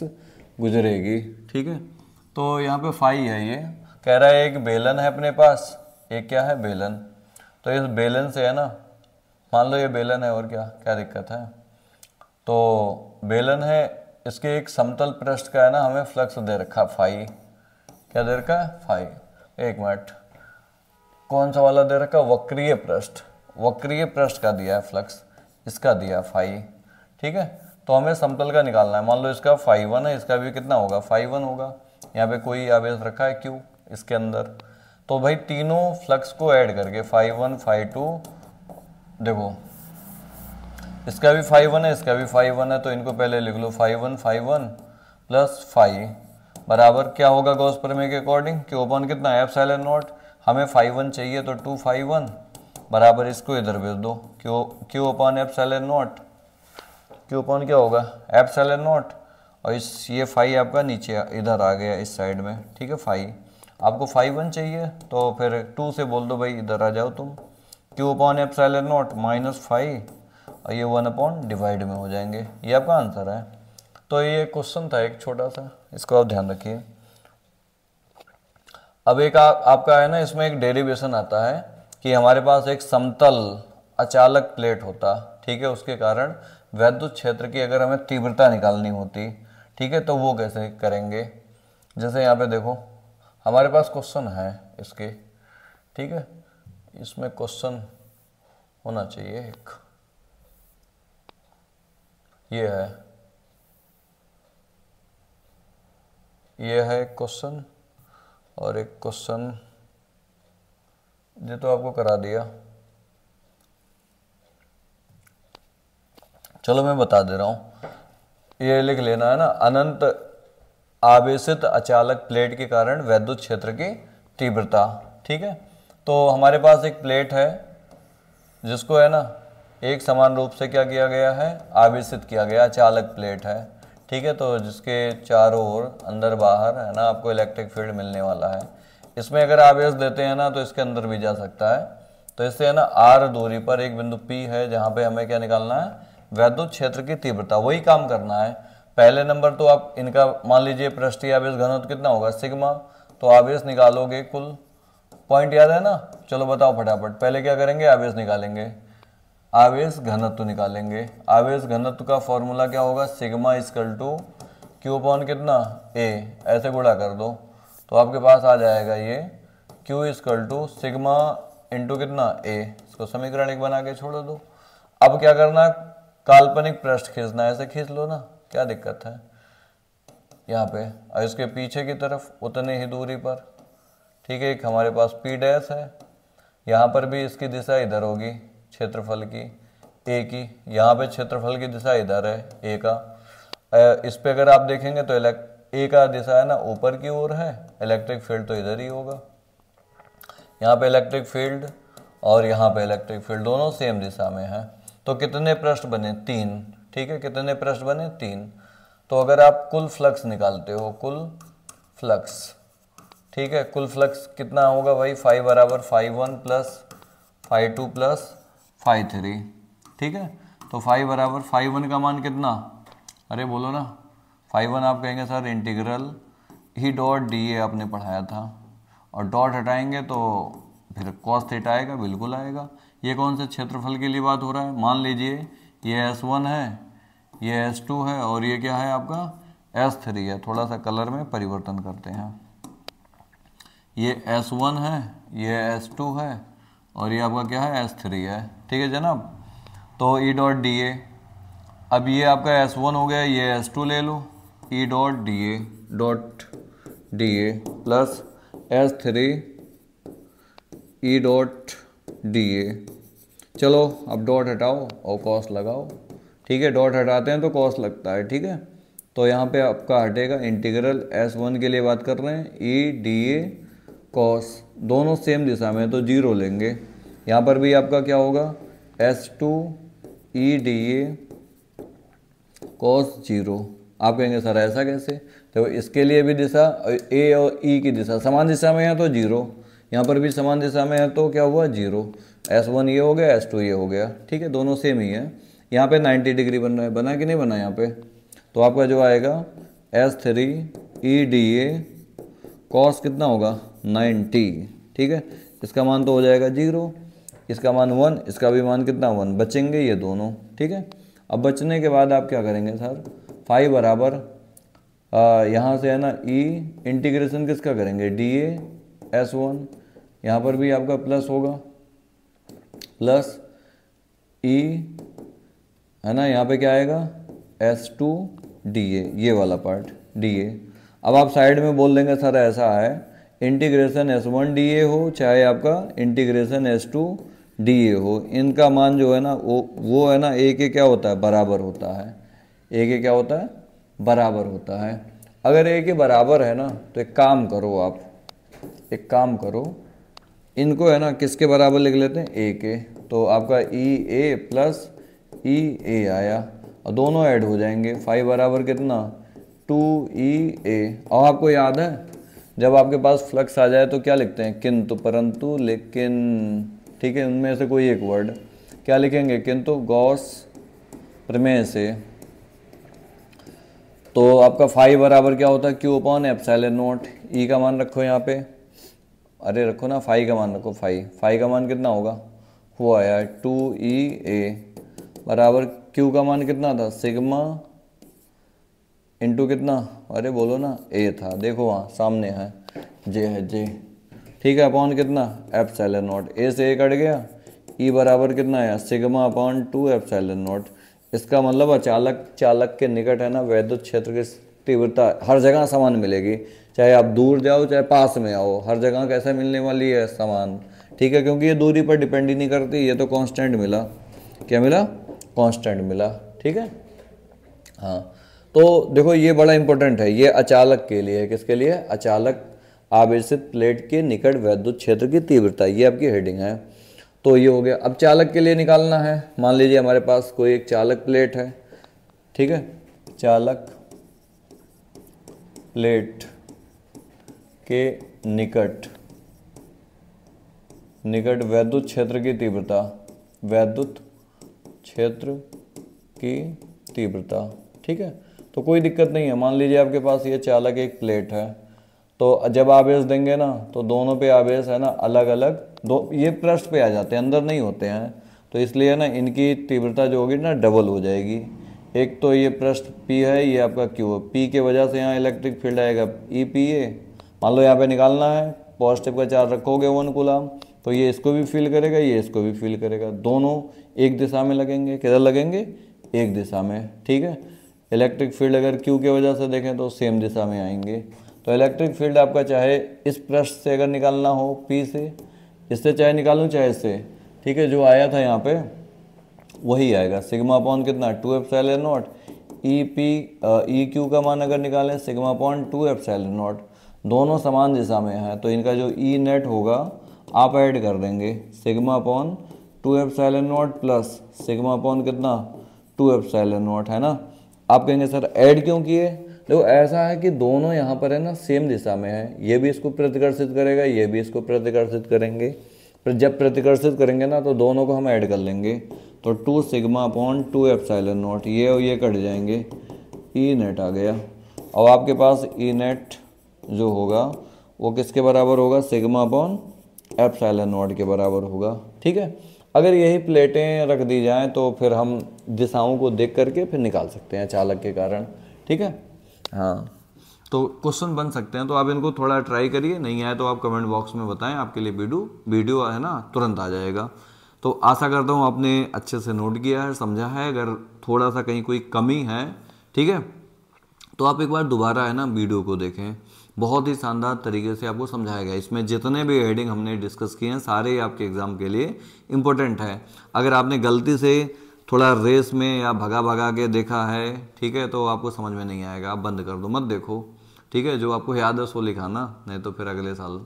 गुजरेगी। ठीक है, तो यहाँ पे फाई है, ये कह रहा है एक बेलन है अपने पास, एक क्या है बेलन, तो इस बेलन से है ना, मान लो ये बेलन है और क्या क्या दिक्कत है, तो बेलन है, इसके एक समतल पृष्ठ का है ना हमें फ्लक्स दे रखा फाई, क्या दे रखा है फाई, एक मिनट, कौन सा वाला दे रखा, वक्रीय पृष्ठ, वक्रीय पृष्ठ का दिया है फ्लक्स, इसका दिया फाई। ठीक है, तो हमें समतल का निकालना है। मान लो इसका फाई 1 है, इसका भी कितना होगा फाई 1 होगा। यहाँ पे कोई आवेश रखा है क्यू इसके अंदर, तो भाई तीनों फ्लक्स को ऐड करके फाई 1 फाई 2, देखो इसका भी फाई 1 है, इसका भी फाई 1 है, तो इनको पहले लिख लो फाई 1 प्लस फाई बराबर क्या होगा गॉस प्रमेय के अकॉर्डिंग, क्यू अपॉन कितना है एप्सिलॉन नॉट। हमें फाई 1 चाहिए तो 2 फाई 1 बराबर इसको इधर भेज दो, Q upon epsilon not, Q upon क्या होगा एप्सिलॉन नॉट, और इस ये फाई आपका नीचे इधर आ गया इस साइड में। ठीक है, फाई आपको फाई 1 चाहिए तो फिर 2 से बोल दो भाई इधर आ जाओ तुम, Q upon epsilon naught minus phi, और ये 1 अपॉन डिवाइड में हो जाएंगे, ये आपका आंसर है। तो ये क्वेश्चन था एक छोटा सा, इसको आप ध्यान रखिए। अब एक आपका है ना इसमें एक डेरिवेशन आता है कि हमारे पास एक समतल अचालक प्लेट होता, ठीक है, उसके कारण वैद्युत क्षेत्र की अगर हमें तीव्रता निकालनी होती, ठीक है, तो वो कैसे करेंगे। जैसे यहाँ पे देखो हमारे पास क्वेश्चन है इसके, ठीक है, इसमें क्वेश्चन होना चाहिए एक, ये है क्वेश्चन, और एक क्वेश्चन ये तो आपको करा दिया, चलो मैं बता दे रहा हूँ, ये लिख लेना है ना, अनंत आवेशित अचालक प्लेट के कारण वैद्युत क्षेत्र की तीव्रता। ठीक है, तो हमारे पास एक प्लेट है जिसको है ना एक समान रूप से क्या किया गया है, आवेशित किया गया, अचालक प्लेट है। ठीक है, तो जिसके चारों ओर अंदर बाहर है ना आपको इलेक्ट्रिक फील्ड मिलने वाला है। इसमें अगर आवेश देते हैं ना तो इसके अंदर भी जा सकता है। तो इससे है ना आर दूरी पर एक बिंदु P है जहाँ पे हमें क्या निकालना है, वैद्युत क्षेत्र की तीव्रता, वही काम करना है। पहले नंबर तो आप इनका मान लीजिए पृष्ठीय आवेश घनत्व कितना होगा सिग्मा, तो आवेश निकालोगे कुल, पॉइंट याद है ना, चलो बताओ फटाफट, पहले क्या करेंगे आवेश निकालेंगे, आवेश घनत्व निकालेंगे। आवेश घनत्व का फॉर्मूला क्या होगा, sigma equal to Q upon कितना ए, ऐसे गुणा कर दो तो आपके पास आ जाएगा ये Q equal to sigma into कितना ए, इसको समीकरण एक बना के छोड़ दो। अब क्या करना है, काल्पनिक पृष्ठ खींचना है, ऐसे खींच लो ना, क्या दिक्कत है यहाँ पे, और इसके पीछे की तरफ उतने ही दूरी पर, ठीक है, एक हमारे पास पी डैश है, यहाँ पर भी इसकी दिशा इधर होगी क्षेत्रफल की ए की, यहाँ पे क्षेत्रफल की दिशा इधर है ए का, इस पे अगर आप देखेंगे तो ए का दिशा है ना ऊपर की ओर है, इलेक्ट्रिक फील्ड तो इधर ही होगा, यहाँ पे इलेक्ट्रिक फील्ड और यहाँ पे इलेक्ट्रिक फील्ड दोनों सेम दिशा में है। तो कितने पृष्ठ बने, 3, ठीक है, कितने पृष्ठ बने 3। तो अगर आप कुल फ्लक्स निकालते हो, कुल फ्लक्स, ठीक है, कुल फ्लक्स कितना होगा भाई, फाई बराबर phi 1 plus phi 2 plus phi 3, ठीक है। तो फाई बराबर फाई 1 का मान कितना, अरे बोलो ना, फाई 1 आप कहेंगे sir integral he dot D A आपने पढ़ाया था, और डॉट हटाएंगे तो फिर कॉस थीटा आएगा, बिल्कुल आएगा। ये कौन से क्षेत्रफल के लिए बात हो रहा है, मान लीजिए ये S1 है, ये S2 है, और ये क्या है आपका S3 है। थोड़ा सा कलर में परिवर्तन करते हैं, ये S1 है, ये S2 है, और ये आपका क्या है S3 है, ठीक है जनाब। तो ई डॉट डी ए, अब ये आपका S1 हो गया, ये S2 ले लो, E dot D A plus S3 E dot D A. चलो अब डॉट हटाओ और कॉस लगाओ, ठीक है। डॉट हटाते हैं तो कॉस लगता है, ठीक है। तो यहाँ पे आपका हटेगा इंटीग्रल S1 के लिए बात कर रहे हैं, ई डी ए कॉस, दोनों सेम दिशा में तो जीरो लेंगे। यहाँ पर भी आपका क्या होगा, S2 E D A cos zero. आप कहेंगे सर ऐसा कैसे, तो इसके लिए भी दिशा ए और ई की दिशा समान दिशा में है तो जीरो, यहाँ पर भी समान दिशा में है तो क्या हुआ जीरो। S1 ये हो गया, S2 ये हो गया, ठीक है, दोनों सेम ही है। यहाँ पे 90 डिग्री बन रहा है, बना कि नहीं बना यहाँ पे, तो आपका जो आएगा S3 E D A cos कितना होगा 90, ठीक है। इसका मान तो हो जाएगा जीरो, इसका मान 1, इसका भी मान कितना 1, बचेंगे ये दोनों, ठीक है। अब बचने के बाद आप क्या करेंगे सर, फाई बराबर यहाँ से है ना ई इंटीग्रेशन किसका करेंगे, डी ए S1, यहाँ पर भी आपका प्लस होगा, प्लस ई है ना, यहाँ पे क्या आएगा S2 डी ए, ये वाला पार्ट डी ए। अब आप साइड में बोल देंगे सर ऐसा है, इंटीग्रेशन S1 डी ए हो चाहे आपका इंटीग्रेशन S2 डी ए हो, इनका मान जो है ना वो है ना ए के क्या होता है, बराबर होता है। ए के क्या होता है, बराबर होता है। अगर ए के बराबर है ना तो एक काम करो, आप एक काम करो, इनको है ना किसके बराबर लिख लेते हैं, ए के। तो आपका ई ए प्लस ई ए आया और दोनों ऐड हो जाएंगे, फाई बराबर कितना 2EA। और आपको याद है जब आपके पास फ्लक्स आ जाए तो क्या लिखते हैं, किंतु परंतु लेकिन, ठीक है, उनमें से कोई एक वर्ड क्या लिखेंगे, किंतु गॉस प्रमेय से। तो आपका फाई बराबर क्या होता है, क्यू अपॉन एप्सिलॉन नॉट। ई का मान रखो यहाँ पे, अरे रखो ना, फाई का मान रखो, फाई का मान कितना होगा, वो आया 2EA बराबर क्यू का मान कितना था, सिग्मा इंटू कितना, अरे बोलो ना, ए था, देखो वहाँ सामने है, जे है जे, ठीक है, अपॉन कितना एप्सिलॉन नॉट। ए से ए कट गया, ई बराबर कितना आया, सिग्मा अपॉन 2 एप्सिलॉन नॉट। इसका मतलब अचालक चालक के निकट है ना वैद्युत क्षेत्र की तीव्रता हर जगह समान मिलेगी, चाहे आप दूर जाओ चाहे पास में आओ, हर जगह कैसे मिलने वाली है, समान, ठीक है, क्योंकि ये दूरी पर डिपेंड ही नहीं करती, ये तो कांस्टेंट मिला, क्या मिला, कांस्टेंट मिला, ठीक है। हाँ, तो देखो ये बड़ा इंपॉर्टेंट है, ये अचालक के लिए है, किसके लिए, अचालक आवेशित प्लेट के निकट वैद्युत क्षेत्र की तीव्रता, ये आपकी हेडिंग है। तो ये हो गया। अब चालक के लिए निकालना है, मान लीजिए हमारे पास कोई एक चालक प्लेट है, ठीक है, चालक प्लेट के निकट वैद्युत क्षेत्र की तीव्रता, वैद्युत क्षेत्र की तीव्रता, ठीक है। तो कोई दिक्कत नहीं है, मान लीजिए आपके पास ये चालक एक प्लेट है, तो जब आवेश देंगे ना तो दोनों पे आवेश है ना अलग अलग, दो ये पृष्ठ पे आ जाते हैं, अंदर नहीं होते हैं, तो इसलिए ना इनकी तीव्रता जो होगी ना डबल हो जाएगी। एक तो ये पृष्ठ P है, ये आपका Q है, P के वजह से यहाँ इलेक्ट्रिक फील्ड आएगा EPA। मान लो यहाँ पे निकालना है, पॉजिटिव का चार्ज रखोगे 1 कूलम, तो ये इसको भी फील करेगा, ये इसको भी फील करेगा, दोनों एक दिशा में लगेंगे, किधर लगेंगे, एक दिशा में, ठीक है। इलेक्ट्रिक फील्ड अगर Q के वजह से देखें तो सेम दिशा में आएंगे। तो इलेक्ट्रिक फील्ड आपका चाहे इस पृष्ठ से अगर निकालना हो P से, इससे चाहे निकालूं चाहे इससे, ठीक है, जो आया था यहाँ पे वही आएगा, सिग्मा अपॉन कितना 2 एप्सिलॉन नॉट, EQ का मान अगर निकालें सिग्मा अपॉन 2 एप्सिलॉन नॉट, दोनों समान दिशा में है, तो इनका जो E नेट होगा आप ऐड कर देंगे, sigma upon 2 epsilon not plus sigma upon कितना 2 एप्सिलॉन नॉट, है ना। आप कहेंगे सर ऐड क्यों किए, देखो ऐसा है कि दोनों यहाँ पर है ना सेम दिशा में है, ये भी इसको प्रतिकर्षित करेगा, ये भी इसको प्रतिकर्षित करेंगे, पर जब प्रतिकर्षित करेंगे ना तो दोनों को हम ऐड कर लेंगे, तो 2 सिग्मा अपॉन 2 एप्सिलॉन नॉट, ये और ये कट जाएंगे, ई नेट आ गया। और आपके पास ई नेट जो होगा वो किसके बराबर होगा, सिग्मा अपॉन एप्सिलॉन नॉट के बराबर होगा, ठीक है। अगर यही प्लेटें रख दी जाएँ तो फिर हम दिशाओं को देख करके फिर निकाल सकते हैं चालक के कारण, ठीक है। हाँ, तो क्वेश्चन बन सकते हैं, तो आप इनको थोड़ा ट्राई करिए, नहीं आए तो आप कमेंट बॉक्स में बताएं, आपके लिए वीडियो है ना तुरंत आ जाएगा। तो आशा करता हूँ आपने अच्छे से नोट किया है, समझा है। अगर थोड़ा सा कहीं कोई कमी है, ठीक है, तो आप एक बार दोबारा है ना वीडियो को देखें, बहुत ही शानदार तरीके से आपको समझाया गया। इसमें जितने भी हेडिंग हमने डिस्कस किए हैं सारे ही आपके एग्ज़ाम के लिए इम्पोर्टेंट है। अगर आपने गलती से थोड़ा रेस में या भगा भगा के देखा है, ठीक है, तो आपको समझ में नहीं आएगा, आप बंद कर दो, मत देखो, ठीक है। जो आपको याद है सो लिखाना, नहीं तो फिर अगले साल।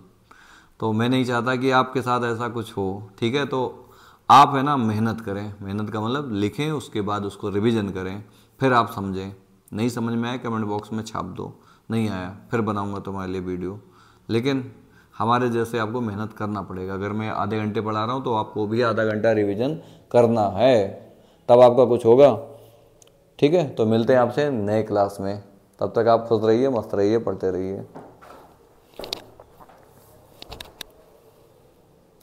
तो मैं नहीं चाहता कि आपके साथ ऐसा कुछ हो, ठीक है। तो आप है ना मेहनत करें, मेहनत का मतलब लिखें, उसके बाद उसको रिवीजन करें, फिर आप समझें। नहीं समझ में आया कमेंट बॉक्स में छाप दो, नहीं आया फिर बनाऊंगा तुम्हारे लिए वीडियो। लेकिन हमारे जैसे आपको मेहनत करना पड़ेगा। अगर मैं आधे घंटे पढ़ा रहा हूँ तो आपको भी आधा घंटा रिवीजन करना है, तब आपका कुछ होगा, ठीक है। तो मिलते हैं आपसे नए क्लास में, तब तक आप खुश रहिए, मस्त रहिए, पढ़ते रहिए।